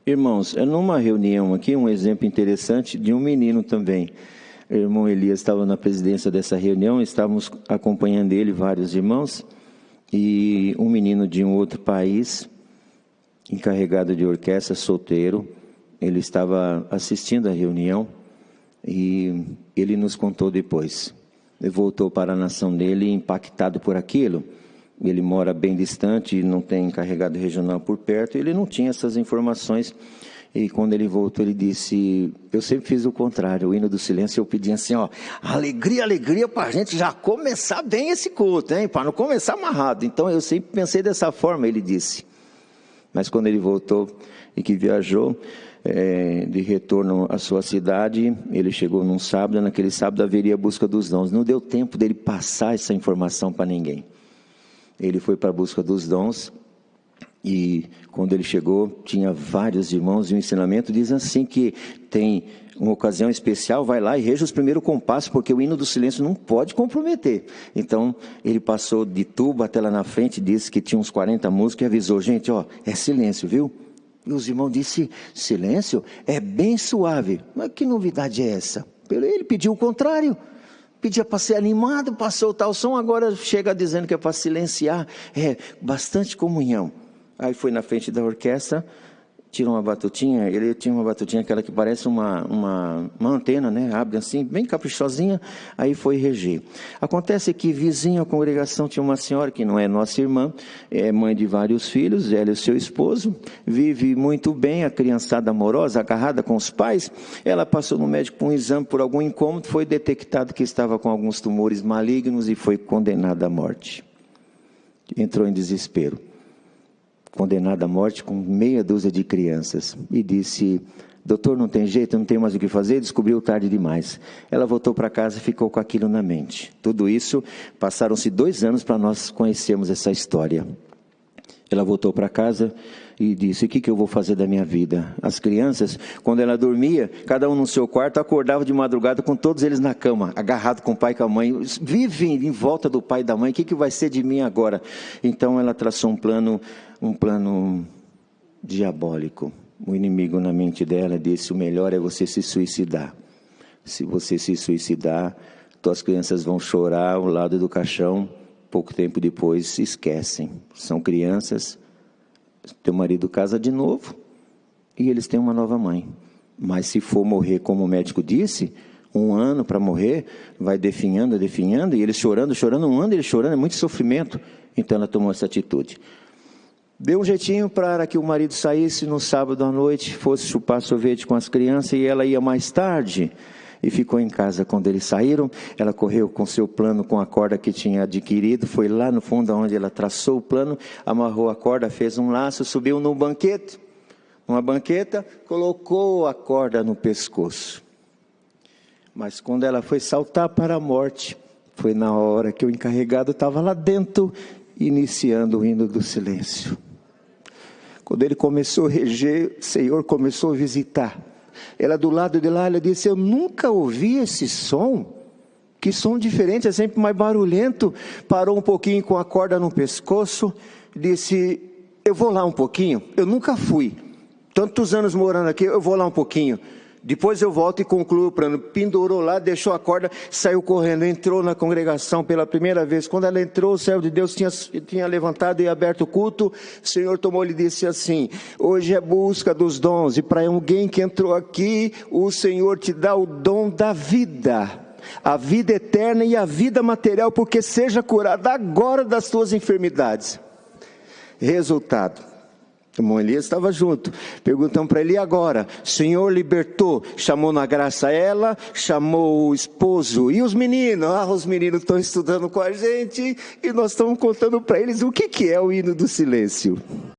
Irmãos, numa reunião aqui, um exemplo interessante de um menino também. O irmão Elias estava na presidência dessa reunião, estávamos acompanhando ele, vários irmãos, e um menino de um outro país, encarregado de orquestra, solteiro, ele estava assistindo a reunião e ele nos contou depois. Ele voltou para a nação dele impactado por aquilo. Ele mora bem distante, não tem encarregado regional por perto, ele não tinha essas informações. E quando ele voltou, ele disse, eu sempre fiz o contrário, o hino do silêncio, eu pedi assim, ó, alegria, alegria para a gente já começar bem esse culto, hein, para não começar amarrado. Então eu sempre pensei dessa forma, ele disse. Mas quando ele voltou e que viajou, de retorno à sua cidade, ele chegou num sábado, naquele sábado haveria a busca dos dons. Não deu tempo dele passar essa informação para ninguém. Ele foi para a busca dos dons e quando ele chegou, tinha vários irmãos e o ensinamento diz assim que tem uma ocasião especial, vai lá e reja os primeiros compassos, porque o hino do silêncio não pode comprometer. Então, ele passou de tuba até lá na frente, disse que tinha uns 40 músicos e avisou, gente, ó, é silêncio, viu? E os irmãos disseram, silêncio? É bem suave. Mas que novidade é essa? Ele pediu o contrário. Pedia para ser animado, para soltar o som, agora chega dizendo que é para silenciar. É, bastante comunhão. Aí foi na frente da orquestra, tirou uma batutinha, ele tinha uma batutinha, aquela que parece uma antena, né? Abre assim, bem caprichosinha, aí foi reger. Acontece que vizinho à congregação tinha uma senhora, que não é nossa irmã, é mãe de vários filhos, ela e o seu esposo, vive muito bem, a criançada amorosa, agarrada com os pais, ela passou no médico por um exame, por algum incômodo, foi detectado que estava com alguns tumores malignos e foi condenada à morte. Entrou em desespero. Condenada à morte com meia dúzia de crianças, e disse, doutor, não tem jeito, não tem mais o que fazer, descobriu tarde demais. Ela voltou para casa e ficou com aquilo na mente. Tudo isso, passaram-se 2 anos para nós conhecermos essa história. Ela voltou para casa e disse, o que eu vou fazer da minha vida? As crianças, quando ela dormia, cada um no seu quarto, acordava de madrugada com todos eles na cama, agarrado com o pai e com a mãe, vivem em volta do pai e da mãe, o que vai ser de mim agora? Então ela traçou um plano diabólico. O inimigo na mente dela disse, o melhor é você se suicidar. Se você se suicidar, tuas crianças vão chorar ao lado do caixão, pouco tempo depois se esquecem. São crianças, teu marido casa de novo e eles têm uma nova mãe. Mas se for morrer como o médico disse, 1 ano para morrer, vai definhando, e eles chorando, 1 ano eles chorando, é muito sofrimento. Então ela tomou essa atitude. Deu um jeitinho para que o marido saísse no sábado à noite, fosse chupar sorvete com as crianças e ela ia mais tarde. E ficou em casa. Quando eles saíram, ela correu com seu plano, com a corda que tinha adquirido, foi lá no fundo onde ela traçou o plano, amarrou a corda, fez um laço, subiu numa banqueta, colocou a corda no pescoço. Mas quando ela foi saltar para a morte, foi na hora que o encarregado estava lá dentro, iniciando o hino do silêncio. Quando ele começou a reger, o Senhor começou a visitar. Ela do lado de lá, ela disse, eu nunca ouvi esse som, que som diferente, é sempre mais barulhento. Parou um pouquinho com a corda no pescoço, disse, eu vou lá um pouquinho, eu nunca fui, tantos anos morando aqui, eu vou lá um pouquinho, depois eu volto e concluo o plano. Pendurou lá, deixou a corda, saiu correndo, entrou na congregação pela primeira vez. Quando ela entrou, o servo de Deus tinha levantado e aberto o culto. O Senhor tomou e disse assim, hoje é busca dos dons, e para alguém que entrou aqui, o Senhor te dá o dom da vida, a vida eterna e a vida material, porque seja curado agora das tuas enfermidades. Resultado, o irmão Elias estava junto, perguntando para ele, e agora? O Senhor libertou, chamou na graça ela, chamou o esposo, e os meninos? Os meninos estão estudando com a gente, e nós estamos contando para eles o que é o hino do silêncio.